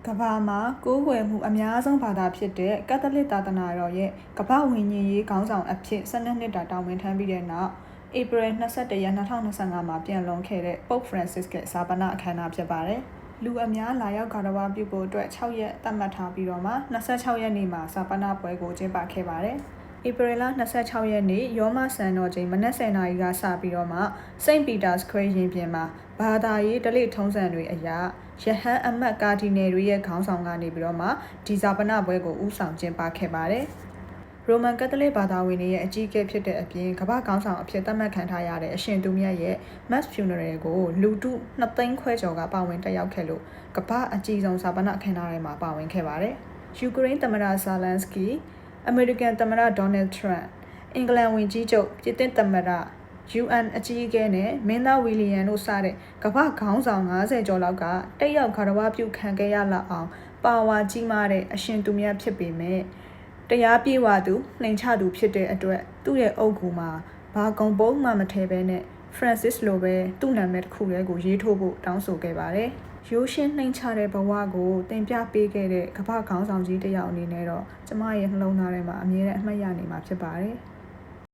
ကဘာမှာကိုးကွယ်မှုအများဆုံးဘာသာဖြစ်တဲ့ကက်သလစ်သာသနာတော်ရဲ့ကမ္ဘာဝိညာဉ်ရေးခေါင်းဆောင်အဖြစ်12နှစ်တာတာဝန်ထမ်းပြီးတဲ့နောက်ဧပြီ21ရက်2025မှာပြန်လွန်ခဲ့တဲ့ Pope Francis ရဲ့ဇာပနအခမ်းအနားဖြစ်ပါတယ်။လူအများလာရောက်ဂါရဝပြုဖို့အတွက်6ရက်သတ်မှတ်ထားပြီးတော့မှ26ရက်နေ့မှာဇာပနပွဲကိုကျင်းပခဲ့ပါတယ်။ဧပြီလ26ရက်နေ့ရောမစံတော်ချိန်မနက်10:00နာရီကစပြီးတော့မှစိန့်ပီတာစခွဲရင်ပြင်မှာဘာသာရေးဓလေ့ထုံးစံတွေအရရဟန်းအမတ်ကာဒီနယ်တွေရဲ့ခေါင်းဆောင်ကနေပြီးတော့မှဒီဇာပနပွဲကိုဦးဆောင်ကျင်းပခဲ့ပါတယ်။ရိုမန်ကက်သလစ်ဘာသာဝင်တွေရဲ့အကြီးအကဲဖြစ်တဲ့အပြင်ကမ္ဘာခေါင်းဆောင်အဖြစ်သတ်မှတ်ခံထားရတဲ့အရှင်သူမြတ်ရဲ့ Mass Funeral ကိုလူထု2သိန်းခွဲကျော်ကပါဝင်တက်ရောက်ခဲ့လို့ကမ္ဘာအကြီးဆုံးဇာပနအခမ်းအနားတွေမှာပါဝင်ခဲ့ပါတယ်။ယူကရိန်းသမ္မတဇာလန်စကီအမေရိကန်သမ္မတဒေါ်နယ်ထရန့်အင်္ဂလန်ဝန်ကြီးချုပ်ပြင်သစ်သမ္မတUN အကြီးအကဲနဲ့မင်းသားဝီလီယံတို့စတဲ့ကမ္ဘာခေါင်းဆောင်90ကျော်လောက်ကတက်ရောက်ဂါရဝပြုခံခဲ့ရလောက်အောင်ပါဝါကြီးမားတဲ့အရှင်သူမြတ်ဖြစ်ပေမဲ့တရားပြေဝသူနှိမ်ချသူဖြစ်တဲ့အတွက်သူ့ရဲ့အုပ်ကူမှာဘာကုံပုံးမှမထဲဘဲနဲ့ Francis လိုပဲသူ့နာမည်တစ်ခုတည်းကိုရေးထိုးဖို့တောင်းဆိုခဲ့ပါတယ်။ရိုးရှင်းနှိမ်ချတဲ့ဘဝကိုတင်ပြပေးခဲ့တဲ့ကမ္ဘာခေါင်းဆောင်ကြီးတစ်ယောက်အနေနဲ့တော့ကျမရဲ့နှလုံးသားထဲမှာအမြဲတမ်းအမှတ်ရနေမှာဖြစ်ပါတယ်။